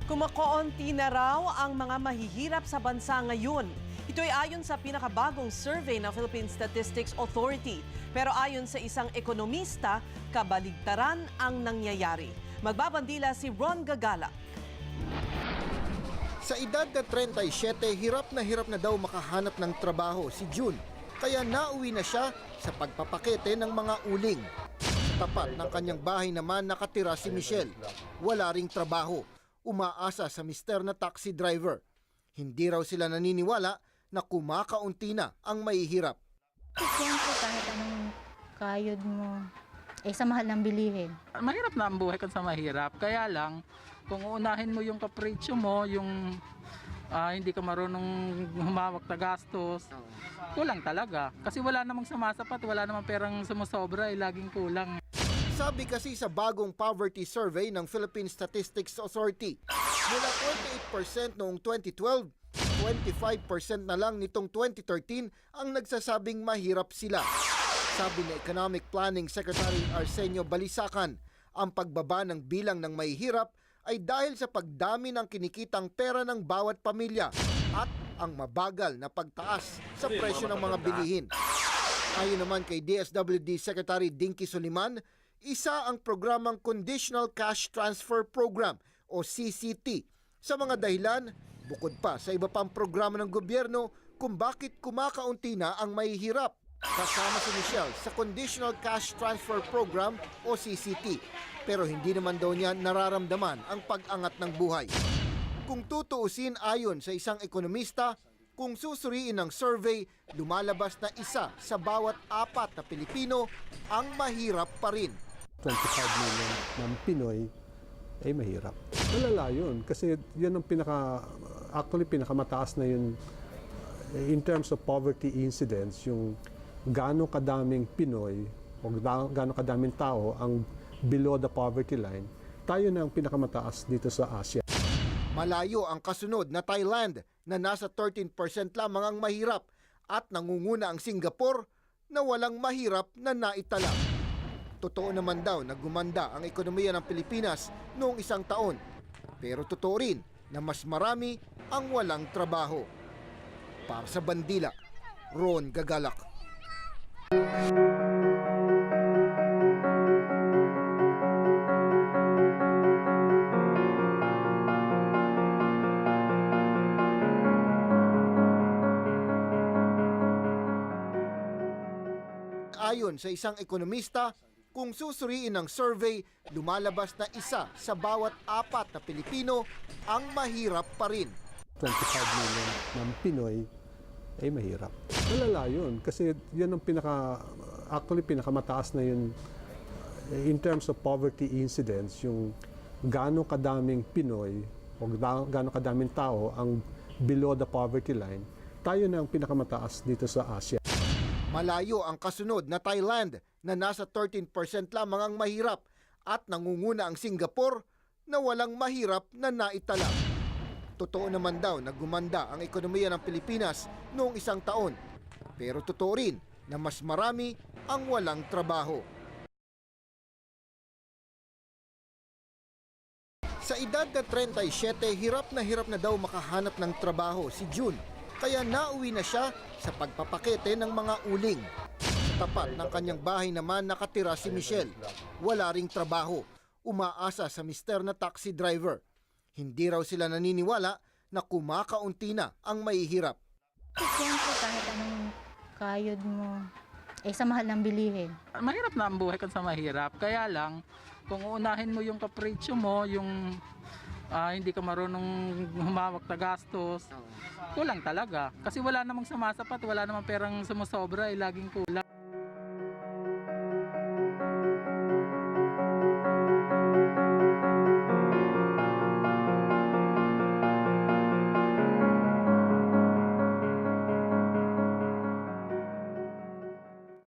Kumakoonti na raw ang mga mahihirap sa bansa ngayon. Ito ay ayon sa pinakabagong survey ng Philippine Statistics Authority. Pero ayon sa isang ekonomista, kabaligtaran ang nangyayari. Magbabandila si Ron Gagala. Sa edad na 37, hirap na daw makahanap ng trabaho si June. Kaya nauwi na siya sa pagpapakete ng mga uling. Sa tapat ng kanyang bahay naman nakatira si Michelle. Wala ring trabaho. Umaasa sa mister na taxi driver. Hindi raw sila naniniwala na kumakaunti na ang mahihirap. Siyempre kahit anong kayod mo, sa mahal ng bilihin. Mahirap na ang buhay kan sa mahirap. Kaya lang, kung uunahin mo yung kapritsyo mo, yung hindi ka marunong humawak na gastos, kulang talaga. Kasi wala namang sumasapat, wala namang perang sumusobra, laging kulang. Sabi kasi sa bagong poverty survey ng Philippine Statistics Authority, mula 28% noong 2012, 25% na lang nitong 2013 ang nagsasabing mahirap sila. Sabi ni Economic Planning Secretary Arsenio Balisacan, ang pagbaba ng bilang ng mahihirap ay dahil sa pagdami ng kinikitang pera ng bawat pamilya at ang mabagal na pagtaas sa presyo ng mga bilihin. Ayon naman kay DSWD Secretary Dinky Soliman, isa ang programang Conditional Cash Transfer Program o CCT sa mga dahilan bukod pa sa iba pang programa ng gobyerno kung bakit kumakaunti na ang mahihirap. Kasama si Michelle sa Conditional Cash Transfer Program o CCT pero hindi naman daw niya nararamdaman ang pag-angat ng buhay. Kung tutuusin ayon sa isang ekonomista, kung susuriin ng survey, lumalabas na isa sa bawat 4 na Pilipino ang mahirap pa rin. 25 million ng Pinoy ay mahirap. Malala yun kasi yun ang pinakamataas na yun in terms of poverty incidence, yung gaano kadaming Pinoy o gaano kadaming tao ang below the poverty line, tayo na ang pinakamataas dito sa Asia. Malayo ang kasunod na Thailand na nasa 13% lamang ang mahirap at nangunguna ang Singapore na walang mahirap na naitala. Totoo naman daw na gumanda ang ekonomiya ng Pilipinas noong isang taon. Pero totoo rin na mas marami ang walang trabaho. Para sa Bandila, Ron Gagalak. Ayon sa isang ekonomista, kung susuriin ng survey, lumalabas na isa sa bawat 4 na Pilipino ang mahirap pa rin. 25 million ng Pinoy ay mahirap. Malala yun kasi yun ang pinakamataas na yun in terms of poverty incidence, yung gaano kadaming Pinoy o gaano kadaming tao ang below the poverty line, tayo na ang pinakamataas dito sa Asia. Malayo ang kasunod na Thailand na nasa 13% lamang ang mahirap at nangunguna ang Singapore na walang mahirap na naitala. Totoo naman daw na gumanda ang ekonomiya ng Pilipinas noong isang taon. Pero totoo rin na mas marami ang walang trabaho. Sa edad na 37, hirap na daw makahanap ng trabaho si June. Kaya nauwi na siya sa pagpapakete ng mga uling. Sa tapat ng kanyang bahay naman nakatira si Michelle. Wala ring trabaho. Umaasa sa mister na taxi driver. Hindi raw sila naniniwala na kumakaunti na ang mahihirap. Siyempre kahit anong kayod mo, sa mahal ng bilihin. Mahirap na ang buhay kan sa mahirap. Kaya lang, kung uunahin mo yung kapritsyo mo, yung hindi ka marunong humawak na gastos, kulang talaga. Kasi wala namang sumasapat, wala namang perang sumusobra, laging kulang.